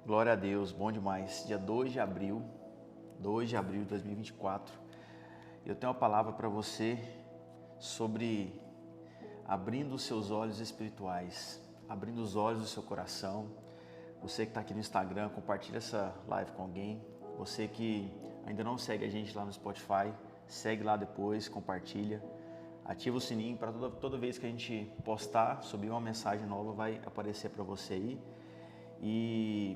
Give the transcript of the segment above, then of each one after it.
Glória a Deus, bom demais. Dia 2 de abril de 2024. Eu tenho uma palavra para você sobre abrindo os seus olhos espirituais, abrindo os olhos do seu coração. Você que está aqui no Instagram, compartilha essa live com alguém. Você que ainda não segue a gente lá no Spotify, segue lá depois, compartilha. Ativa o sininho para toda vez que a gente postar, subir uma mensagem nova, vai aparecer para você aí. E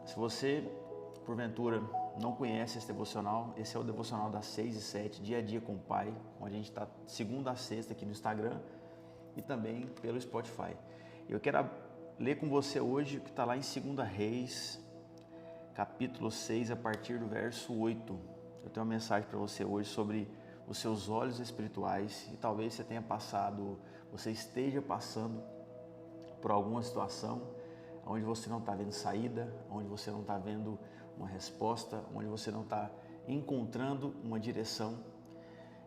se você, porventura, não conhece esse devocional, esse é o devocional das 6 e 7, dia a dia com o Pai, onde a gente está segunda a sexta aqui no Instagram e também pelo Spotify. Eu quero ler com você hoje o que está lá em 2 Reis, capítulo 6, a partir do verso 8. Eu tenho uma mensagem para você hoje sobre os seus olhos espirituais e talvez você esteja passando por alguma situação onde você não está vendo saída, onde você não está vendo uma resposta, onde você não está encontrando uma direção.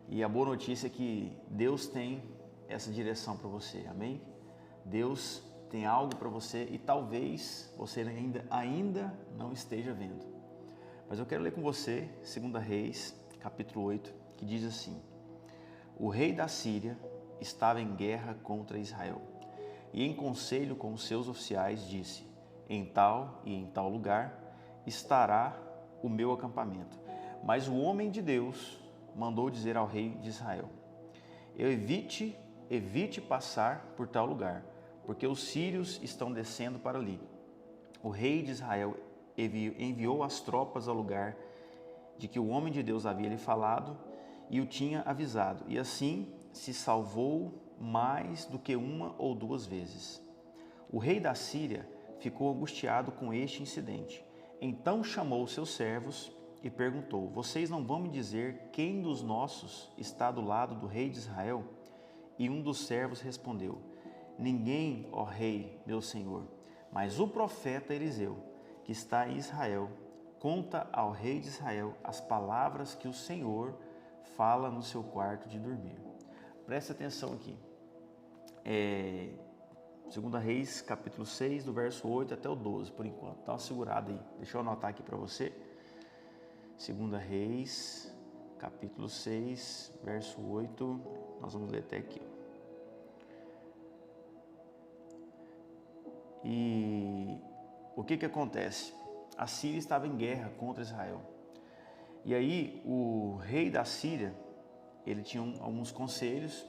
E a boa notícia é que Deus tem essa direção para você, amém? Deus tem algo para você e talvez você ainda não esteja vendo. Mas eu quero ler com você 2 Reis, capítulo 8, que diz assim: O rei da Síria estava em guerra contra Israel. E em conselho com os seus oficiais disse: em tal e em tal lugar estará o meu acampamento. Mas o homem de Deus mandou dizer ao rei de Israel: evite passar por tal lugar, porque os sírios estão descendo para ali. O rei de Israel enviou as tropas ao lugar de que o homem de Deus havia lhe falado e o tinha avisado, e assim se salvou mais do que uma ou duas vezes. O rei da Síria ficou angustiado com este incidente. Então chamou seus servos e perguntou: vocês não vão me dizer quem dos nossos está do lado do rei de Israel? E um dos servos respondeu: ninguém, ó rei, meu senhor, mas o profeta Eliseu, que está em Israel, conta ao rei de Israel as palavras que o Senhor fala no seu quarto de dormir. Preste atenção aqui. 2 Reis, capítulo 6, do verso 8 até o 12, por enquanto. Dá uma segurada aí. Deixa eu anotar aqui para você. 2 Reis, capítulo 6, verso 8. Nós vamos ler até aqui. E o que acontece? A Síria estava em guerra contra Israel. E aí o rei da Síria, ele tinha alguns conselhos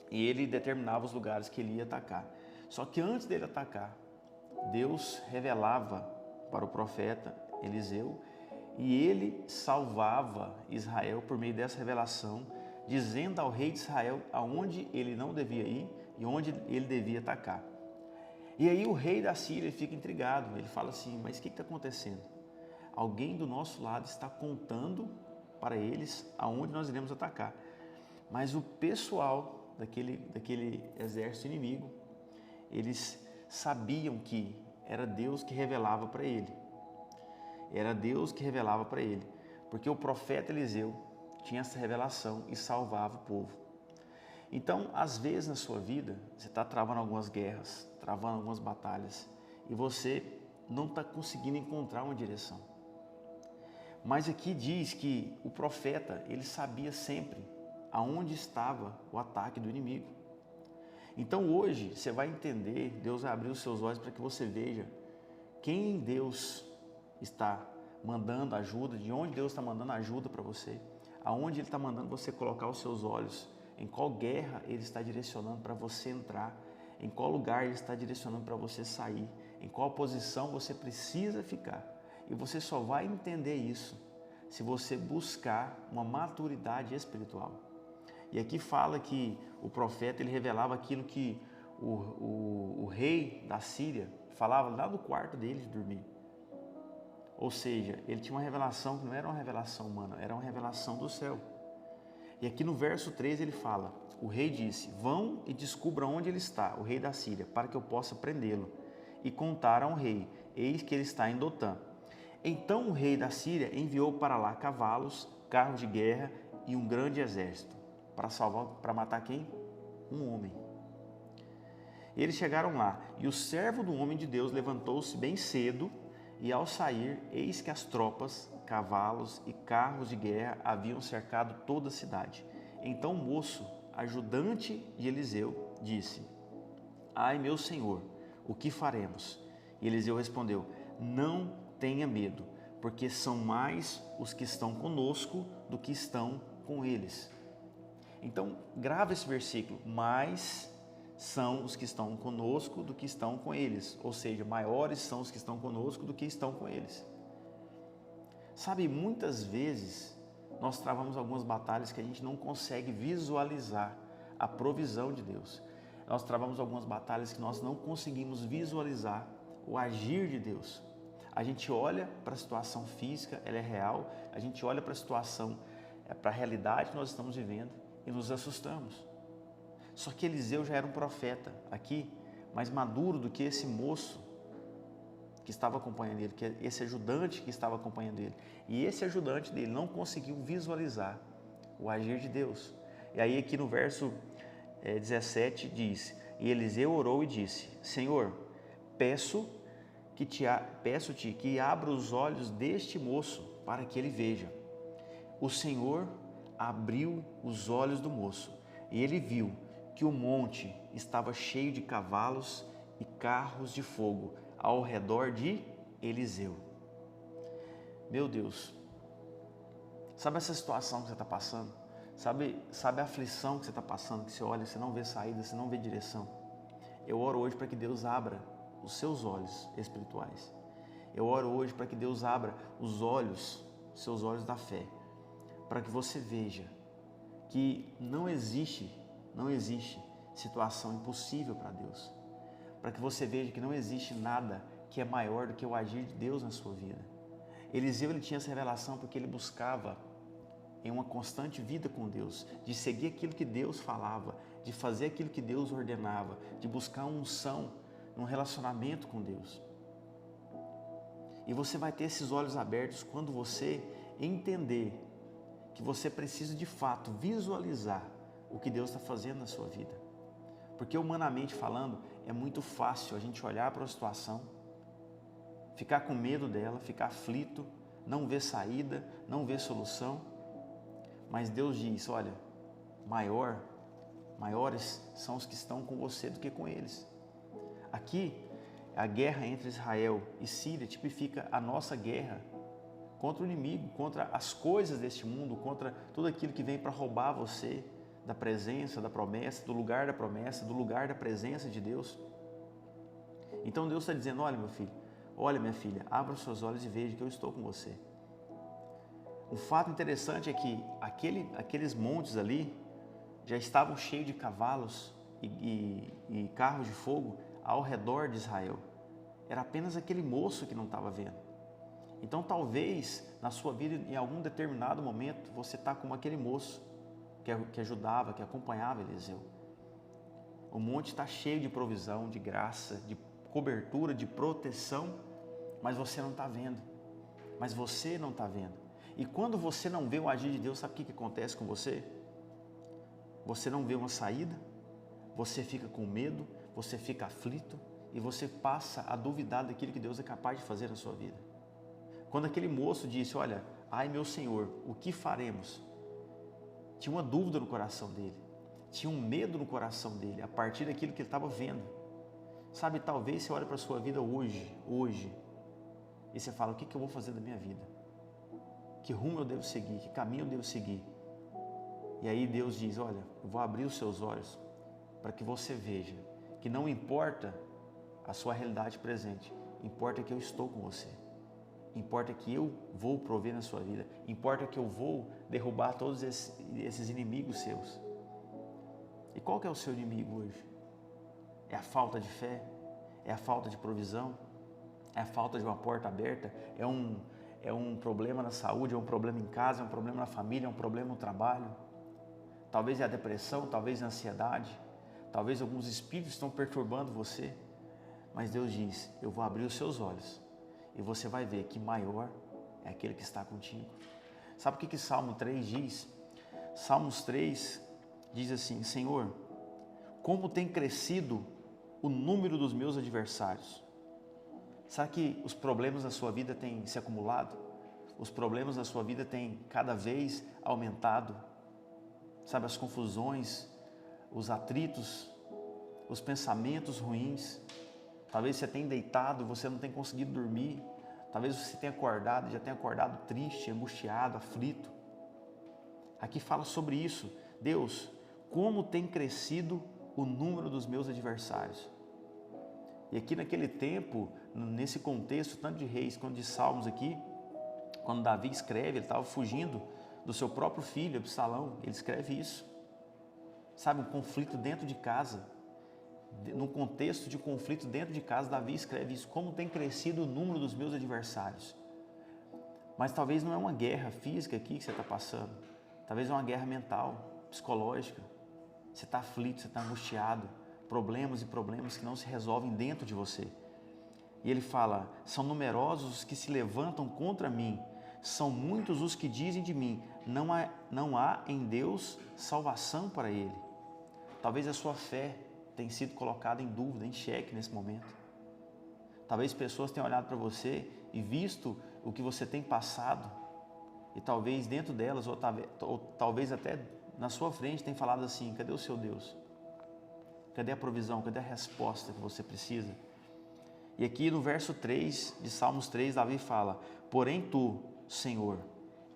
e ele determinava os lugares que ele ia atacar. Só que antes dele atacar, Deus revelava para o profeta Eliseu e ele salvava Israel por meio dessa revelação, dizendo ao rei de Israel aonde ele não devia ir e onde ele devia atacar. E aí o rei da Síria fica intrigado, ele fala assim: mas o que está acontecendo? Alguém do nosso lado está contando para eles aonde nós iremos atacar. Mas o pessoal daquele exército inimigo, eles sabiam que era Deus que revelava para ele. Era Deus que revelava para ele. Porque o profeta Eliseu tinha essa revelação e salvava o povo. Então, às vezes na sua vida, você está travando algumas guerras, travando algumas batalhas, e você não está conseguindo encontrar uma direção. Mas aqui diz que o profeta, ele sabia sempre aonde estava o ataque do inimigo. Então hoje você vai entender, Deus vai abrir os seus olhos para que você veja quem Deus está mandando ajuda, de onde Deus está mandando ajuda para você, aonde Ele está mandando você colocar os seus olhos, em qual guerra Ele está direcionando para você entrar, em qual lugar Ele está direcionando para você sair, em qual posição você precisa ficar. E você só vai entender isso se você buscar uma maturidade espiritual. E aqui fala que o profeta ele revelava aquilo que o rei da Síria falava lá no quarto dele de dormir. Ou seja, ele tinha uma revelação que não era uma revelação humana, era uma revelação do céu. E aqui no verso 13 ele fala: o rei disse: vão e descubram onde ele está, o rei da Síria, para que eu possa prendê-lo. E contaram ao rei: eis que ele está em Dotã. Então o rei da Síria enviou para lá cavalos, carros de guerra e um grande exército, para matar quem? Um homem. Eles chegaram lá, e o servo do homem de Deus levantou-se bem cedo E ao sair, eis que as tropas, cavalos e carros de guerra haviam cercado toda a cidade. Então o moço, ajudante de Eliseu, disse: Ai, meu senhor, o que faremos? E Eliseu respondeu: Não tenha medo, porque são mais os que estão conosco do que estão com eles. Então, grava esse versículo: mais são os que estão conosco do que estão com eles. Ou seja, maiores são os que estão conosco do que estão com eles. Sabe, muitas vezes nós travamos algumas batalhas que a gente não consegue visualizar a provisão de Deus. Nós travamos algumas batalhas que nós não conseguimos visualizar o agir de Deus. A gente olha para a situação física, ela é real, a gente olha para a situação, para a realidade que nós estamos vivendo e nos assustamos. Só que Eliseu já era um profeta aqui, mais maduro do que esse moço que estava acompanhando ele, que é esse ajudante que estava acompanhando ele. E esse ajudante dele não conseguiu visualizar o agir de Deus. E aí aqui no verso 17 diz: E Eliseu orou e disse: Senhor, peço-te que abra os olhos deste moço para que ele veja. O Senhor abriu os olhos do moço e ele viu que o monte estava cheio de cavalos e carros de fogo ao redor de Eliseu. Meu Deus, sabe essa situação que você está passando? Sabe a aflição que você está passando, que você olha, você não vê saída, você não vê direção? Eu oro hoje para que Deus abra os seus olhos espirituais. Eu oro hoje para que Deus abra os seus olhos da fé, para que você veja que não existe situação impossível para Deus. Para que você veja que não existe nada que é maior do que o agir de Deus na sua vida. Eliseu, ele tinha essa revelação porque ele buscava em uma constante vida com Deus, de seguir aquilo que Deus falava, de fazer aquilo que Deus ordenava, de buscar unção num relacionamento com Deus. E você vai ter esses olhos abertos quando você entender que você precisa de fato visualizar o que Deus está fazendo na sua vida. Porque humanamente falando, é muito fácil a gente olhar para uma situação, ficar com medo dela, ficar aflito, não ver saída, não ver solução. Mas Deus diz: olha, maiores são os que estão com você do que com eles. Aqui, a guerra entre Israel e Síria tipifica a nossa guerra contra o inimigo, contra as coisas deste mundo, contra tudo aquilo que vem para roubar você da presença, da promessa, do lugar da promessa, do lugar da presença de Deus. Então Deus está dizendo: olha, meu filho, olha, minha filha, abra os seus olhos e veja que eu estou com você. Um fato interessante é que aqueles montes ali já estavam cheios de cavalos e carros de fogo ao redor de Israel. Era apenas aquele moço que não estava vendo. Então talvez na sua vida, em algum determinado momento, você está como aquele moço que ajudava, que acompanhava Eliseu. O monte está cheio de provisão, de graça, de cobertura, de proteção, mas você não está vendo. Mas você não está vendo. E quando você não vê o agir de Deus, sabe o que acontece com você? Você não vê uma saída, você fica com medo, você fica aflito e você passa a duvidar daquilo que Deus é capaz de fazer na sua vida. Quando aquele moço disse: olha, ai meu Senhor, o que faremos? Tinha uma dúvida no coração dele, tinha um medo no coração dele, a partir daquilo que ele estava vendo. Sabe, talvez você olhe para a sua vida hoje, e você fala: o que eu vou fazer da minha vida? Que rumo eu devo seguir? Que caminho eu devo seguir? E aí Deus diz: olha, eu vou abrir os seus olhos para que você veja que não importa a sua realidade presente, importa que eu estou com você. Importa que eu vou prover na sua vida. Importa que eu vou derrubar todos esses inimigos seus. E qual que é o seu inimigo hoje? É a falta de fé? É a falta de provisão? É a falta de uma porta aberta? É um problema na saúde? É um problema em casa? É um problema na família? É um problema no trabalho? Talvez é a depressão, talvez é a ansiedade. Talvez alguns espíritos estão perturbando você. Mas Deus diz: eu vou abrir os seus olhos. E você vai ver que maior é aquele que está contigo. Sabe o que Salmo 3 diz? Salmos 3 diz assim: Senhor, como tem crescido o número dos meus adversários. Sabe que os problemas da sua vida têm se acumulado? Os problemas da sua vida têm cada vez aumentado? Sabe, as confusões, os atritos, os pensamentos ruins. Talvez você tenha deitado, você não tenha conseguido dormir. Talvez você tenha acordado, já tenha acordado triste, angustiado, aflito. Aqui fala sobre isso. Deus, como tem crescido o número dos meus adversários. E aqui naquele tempo, nesse contexto, tanto de Reis quanto de Salmos aqui, quando Davi escreve, ele estava fugindo do seu próprio filho, Absalão, ele escreve isso. Sabe, um conflito dentro de casa, num contexto de conflito dentro de casa, Davi escreve isso, como tem crescido o número dos meus adversários. Mas talvez não é uma guerra física aqui que você está passando, talvez é uma guerra mental, psicológica. Você está aflito, você está angustiado, problemas e problemas que não se resolvem dentro de você. E ele fala, são numerosos os que se levantam contra mim, são muitos os que dizem de mim, não há em Deus salvação para ele. Talvez a sua fé tenha sido colocada em dúvida, em xeque nesse momento. Talvez pessoas tenham olhado para você e visto o que você tem passado, e talvez dentro delas, ou talvez até na sua frente, tenham falado assim, cadê o seu Deus? Cadê a provisão? Cadê a resposta que você precisa? E aqui no verso 3 de Salmos 3, Davi fala, porém tu, Senhor,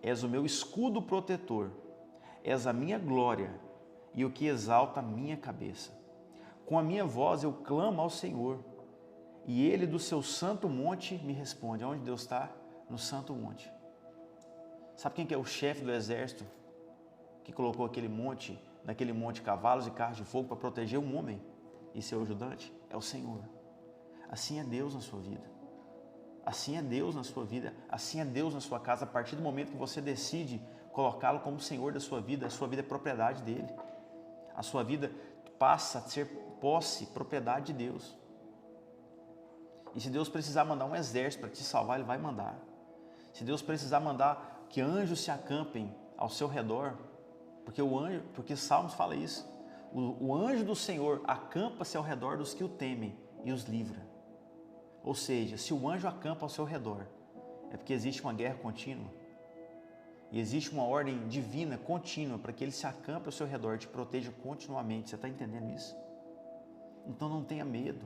és o meu escudo protetor, és a minha glória e o que exalta a minha cabeça. Com a minha voz eu clamo ao Senhor, e Ele do seu santo monte me responde. Onde Deus está? No santo monte. Sabe quem que é o chefe do exército que colocou naquele monte cavalos e carros de fogo para proteger um homem e seu ajudante? É o Senhor. Assim é Deus na sua vida. Assim é Deus na sua vida. Assim é Deus na sua casa. A partir do momento que você decide colocá-lo como Senhor da sua vida, a sua vida é propriedade dele. A sua vida passa a ser posse, propriedade de Deus. E se Deus precisar mandar um exército para te salvar, Ele vai mandar. Se Deus precisar mandar que anjos se acampem ao seu redor, porque Salmos fala isso, o anjo do Senhor acampa-se ao redor dos que o temem e os livra. Ou seja, se o anjo acampa ao seu redor, é porque existe uma guerra contínua. E existe uma ordem divina contínua para que ele se acampe ao seu redor e te proteja continuamente. Você está entendendo isso? Então não tenha medo.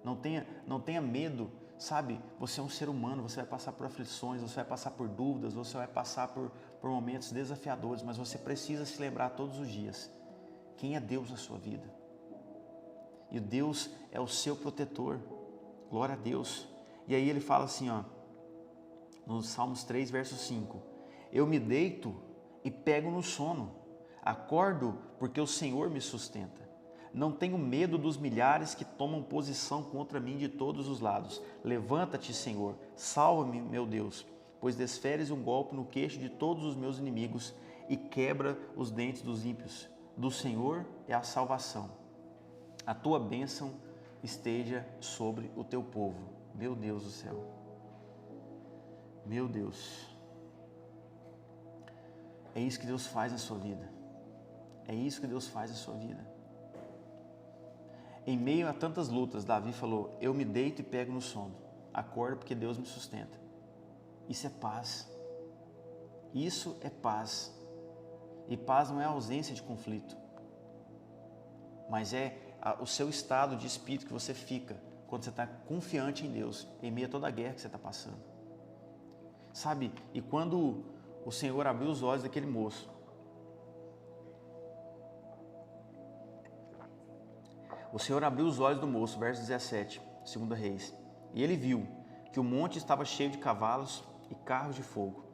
Não tenha medo, sabe? Você é um ser humano, você vai passar por aflições, você vai passar por dúvidas, você vai passar por momentos desafiadores, mas você precisa se lembrar todos os dias quem é Deus na sua vida. E Deus é o seu protetor. Glória a Deus. E aí ele fala assim, ó, no Salmos 3, verso 5. Eu me deito e pego no sono. Acordo porque o Senhor me sustenta. Não tenho medo dos milhares que tomam posição contra mim de todos os lados. Levanta-te, Senhor, salva-me, meu Deus, pois desferes um golpe no queixo de todos os meus inimigos e quebra os dentes dos ímpios. Do Senhor é a salvação. A tua bênção esteja sobre o teu povo. Meu Deus do céu. Meu Deus. É isso que Deus faz na sua vida. É isso que Deus faz na sua vida. Em meio a tantas lutas, Davi falou, eu me deito e pego no sono. Acordo porque Deus me sustenta. Isso é paz. Isso é paz. E paz não é a ausência de conflito, mas é o seu estado de espírito que você fica quando você está confiante em Deus, em meio a toda a guerra que você está passando. Sabe, e quando o Senhor abriu os olhos daquele moço, o Senhor abriu os olhos do moço, verso 17, 2 Reis, e ele viu que o monte estava cheio de cavalos e carros de fogo.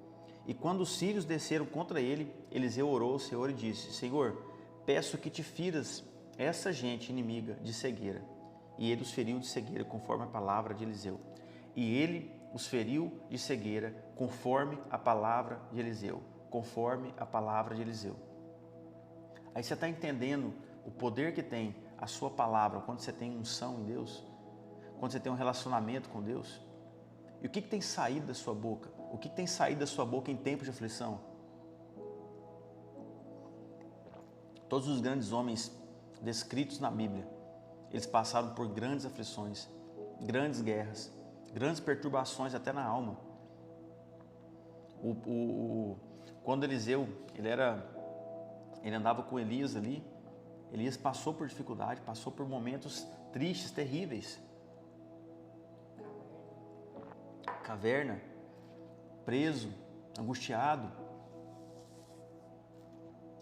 E quando os sírios desceram contra ele, Eliseu orou ao Senhor e disse, Senhor, peço que te firas essa gente inimiga de cegueira. E ele os feriu de cegueira, conforme a palavra de Eliseu. E ele os feriu de cegueira, conforme a palavra de Eliseu. Conforme a palavra de Eliseu. Aí você está entendendo o poder que tem a sua palavra quando você tem unção em Deus? Quando você tem um relacionamento com Deus? E o que tem saído da sua boca? O que tem saído da sua boca em tempos de aflição? Todos os grandes homens descritos na Bíblia, eles passaram por grandes aflições, grandes guerras, grandes perturbações até na alma. Quando Eliseu, ele andava com Elias ali, Elias passou por dificuldade, passou por momentos tristes, terríveis. Caverna, preso, angustiado.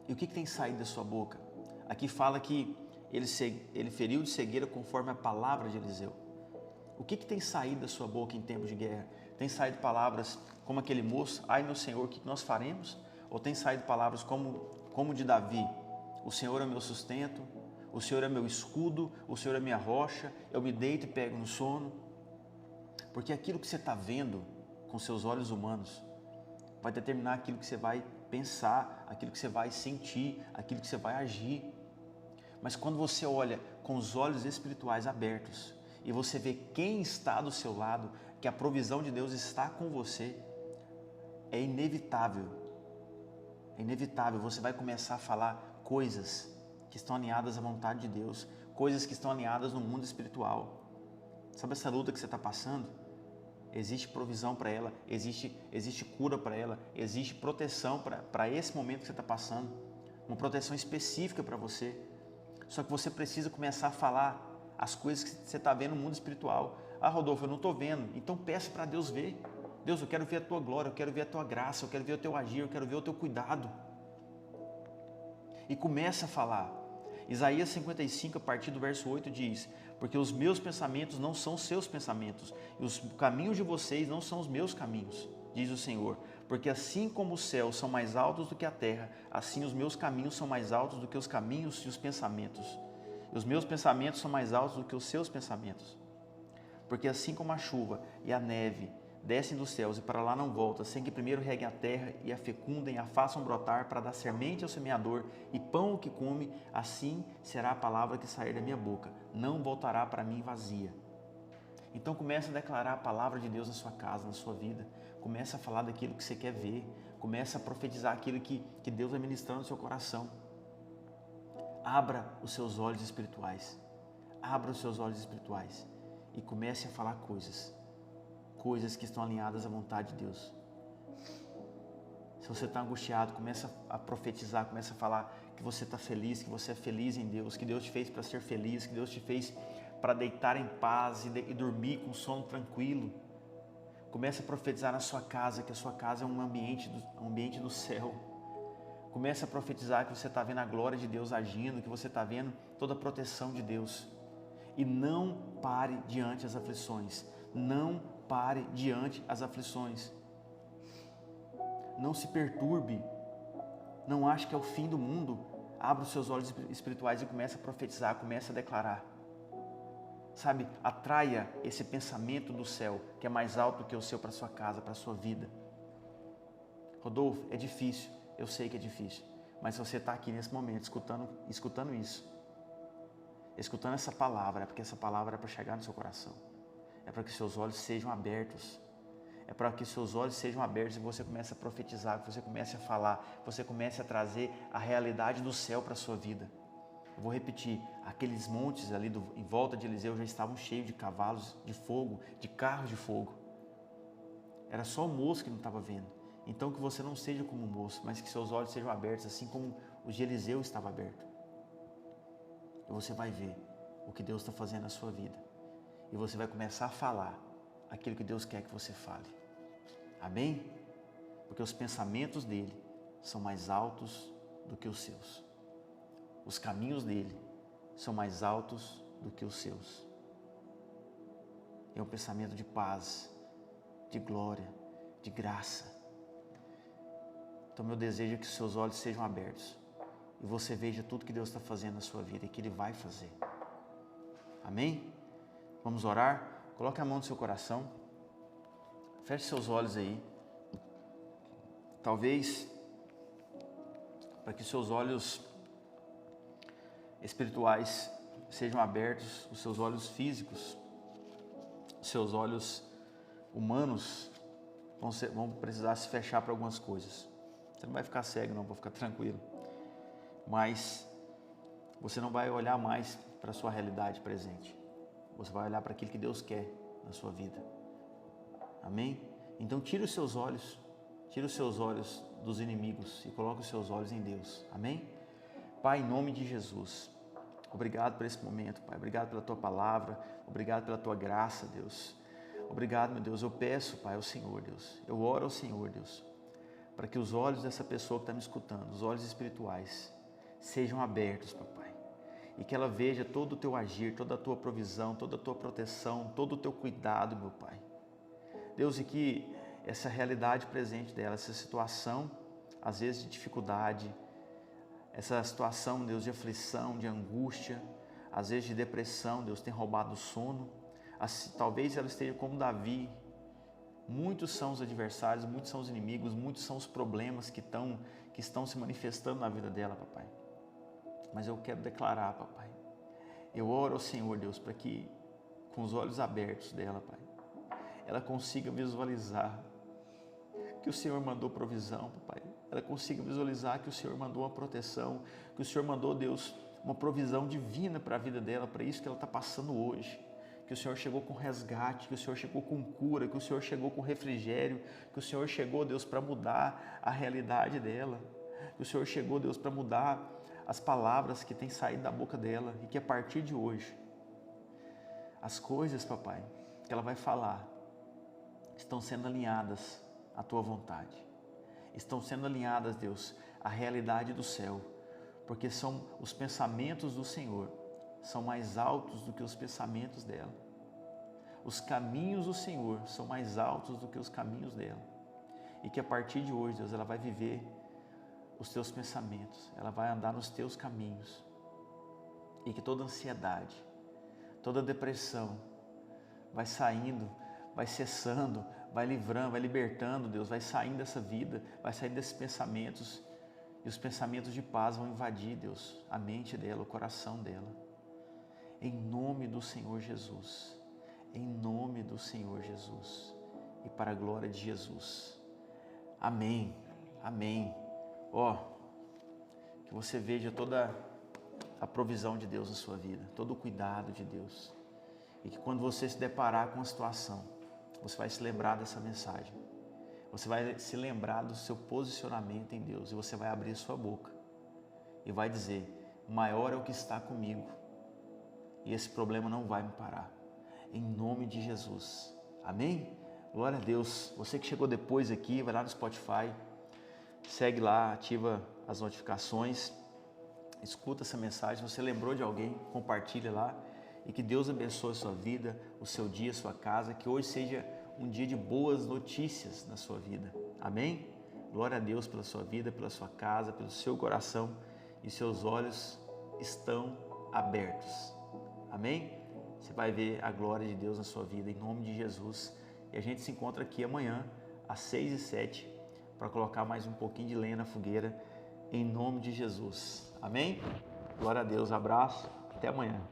E o que tem saído da sua boca? Aqui fala que ele feriu de cegueira conforme a palavra de Eliseu. O que tem saído da sua boca em tempos de guerra? Tem saído palavras como aquele moço, ai meu Senhor, o que nós faremos? Ou tem saído palavras como de Davi, o Senhor é meu sustento, o Senhor é meu escudo, o Senhor é minha rocha, eu me deito e pego no sono? Porque aquilo que você está vendo com seus olhos humanos vai determinar aquilo que você vai pensar, aquilo que você vai sentir, aquilo que você vai agir. Mas quando você olha com os olhos espirituais abertos e você vê quem está do seu lado, que a provisão de Deus está com você, é inevitável, você vai começar a falar coisas que estão alinhadas à vontade de Deus, coisas que estão alinhadas no mundo espiritual. Sabe essa luta que você está passando? Existe provisão para ela, existe cura para ela, existe proteção para esse momento que você está passando, uma proteção específica para você. Só que você precisa começar a falar as coisas que você está vendo no mundo espiritual. Ah, Rodolfo, eu não estou vendo. Então peça para Deus ver. Deus, eu quero ver a tua glória, eu quero ver a tua graça, eu quero ver o teu agir, eu quero ver o teu cuidado. E começa a falar. Isaías 55, a partir do verso 8 diz: porque os meus pensamentos não são os seus pensamentos, e os caminhos de vocês não são os meus caminhos, diz o Senhor. Porque assim como os céus são mais altos do que a terra, assim os meus caminhos são mais altos do que os caminhos e os pensamentos. E os meus pensamentos são mais altos do que os seus pensamentos. Porque assim como a chuva e a neve descem dos céus e para lá não voltam, sem que primeiro reguem a terra e a fecundem, a façam brotar para dar semente ao semeador e pão ao que come, assim será a palavra que sair da minha boca, não voltará para mim vazia. Então comece a declarar a palavra de Deus na sua casa, na sua vida. Comece a falar daquilo que você quer ver. Comece a profetizar aquilo que Deus vai ministrando no seu coração. Abra os seus olhos espirituais. Abra os seus olhos espirituais e comece a falar coisas que estão alinhadas à vontade de Deus. Se você está angustiado, comece a profetizar, comece a falar que você está feliz, que você é feliz em Deus, que Deus te fez para ser feliz, que Deus te fez para deitar em paz e dormir com sono tranquilo. Comece a profetizar na sua casa, que a sua casa é um ambiente do céu. Comece a profetizar que você está vendo a glória de Deus agindo, que você está vendo toda a proteção de Deus. E não pare diante das aflições. Não pare diante das aflições. Não se perturbe. Não ache que é o fim do mundo. Abra os seus olhos espirituais e comece a profetizar, comece a declarar. Sabe, atraia esse pensamento do céu, que é mais alto do que o seu, para sua casa, para a sua vida. Rodolfo, é difícil, eu sei que é difícil, mas se você está aqui nesse momento, escutando isso, escutando essa palavra, é porque essa palavra é para chegar no seu coração, é para que seus olhos sejam abertos, é para que seus olhos sejam abertos e você comece a profetizar, que você comece a falar, que você comece a trazer a realidade do céu para a sua vida. Eu vou repetir, aqueles montes ali em volta de Eliseu já estavam cheios de cavalos de fogo, de carros de fogo. Era só o moço que não estava vendo. Então que você não seja como o moço, mas que seus olhos sejam abertos, assim como o de Eliseu estava aberto. E você vai ver o que Deus está fazendo na sua vida. E você vai começar a falar aquilo que Deus quer que você fale. Amém? Porque os pensamentos dele são mais altos do que os seus. Os caminhos dele são mais altos do que os seus. É um pensamento de paz, de glória, de graça. Então meu desejo é que seus olhos sejam abertos e você veja tudo que Deus está fazendo na sua vida e que Ele vai fazer. Amém? Vamos orar? Coloque a mão no seu coração. Feche seus olhos aí. Talvez para que seus olhos espirituais sejam abertos, os seus olhos físicos, os seus olhos humanos vão precisar se fechar para algumas coisas. Você não vai ficar cego não, pode ficar tranquilo. Mas você não vai olhar mais para a sua realidade presente. Você vai olhar para aquilo que Deus quer na sua vida. Amém? Então tira os seus olhos dos inimigos e coloca os seus olhos em Deus. Amém? Pai, em nome de Jesus, obrigado por esse momento, Pai. Obrigado pela Tua palavra, obrigado pela Tua graça, Deus. Obrigado, meu Deus. Eu peço, Pai, ao Senhor, Deus. Eu oro ao Senhor, Deus, para que os olhos dessa pessoa que está me escutando, os olhos espirituais, sejam abertos, Papai. E que ela veja todo o Teu agir, toda a Tua provisão, toda a Tua proteção, todo o Teu cuidado, meu Pai. Deus, e que essa realidade presente dela, essa situação, às vezes de dificuldade, essa situação, Deus, de aflição, de angústia, às vezes de depressão, Deus, tem roubado o sono. Talvez ela esteja como Davi. Muitos são os adversários, muitos são os inimigos, muitos são os problemas que estão se manifestando na vida dela, Papai. Mas eu quero declarar, Papai, eu oro ao Senhor, Deus, para que com os olhos abertos dela, Pai, ela consiga visualizar que o Senhor mandou provisão, Papai. Ela consiga visualizar que o Senhor mandou uma proteção, que o Senhor mandou, Deus, uma provisão divina para a vida dela, para isso que ela está passando hoje. Que o Senhor chegou com resgate, que o Senhor chegou com cura, que o Senhor chegou com refrigério, que o Senhor chegou, Deus, para mudar a realidade dela, que o Senhor chegou, Deus, para mudar as palavras que têm saído da boca dela e que a partir de hoje, as coisas, Papai, que ela vai falar, estão sendo alinhadas à Tua vontade, estão sendo alinhadas, Deus, à realidade do céu, porque são os pensamentos do Senhor, são mais altos do que os pensamentos dela. Os caminhos do Senhor são mais altos do que os caminhos dela. E que a partir de hoje, Deus, ela vai viver os Teus pensamentos, ela vai andar nos Teus caminhos. E que toda ansiedade, toda depressão vai saindo, vai cessando, vai livrando, vai libertando, Deus, vai saindo dessa vida, vai saindo desses pensamentos. E os pensamentos de paz vão invadir, Deus, a mente dela, o coração dela. Em nome do Senhor Jesus, em nome do Senhor Jesus e para a glória de Jesus. Amém, amém. Que você veja toda a provisão de Deus na sua vida, todo o cuidado de Deus. E que quando você se deparar com a situação, você vai se lembrar dessa mensagem. Você vai se lembrar do seu posicionamento em Deus e você vai abrir sua boca e vai dizer: maior é o que está comigo. E esse problema não vai me parar. Em nome de Jesus. Amém? Glória a Deus. Você que chegou depois aqui, vai lá no Spotify, segue lá, ativa as notificações, escuta essa mensagem. Se você lembrou de alguém, compartilha lá. E que Deus abençoe a sua vida, o seu dia, a sua casa. Que hoje seja um dia de boas notícias na sua vida. Amém? Glória a Deus pela sua vida, pela sua casa, pelo seu coração. E seus olhos estão abertos. Amém? Você vai ver a glória de Deus na sua vida, em nome de Jesus. E a gente se encontra aqui amanhã, às 6 e 7, para colocar mais um pouquinho de lenha na fogueira, em nome de Jesus. Amém? Glória a Deus, abraço, até amanhã.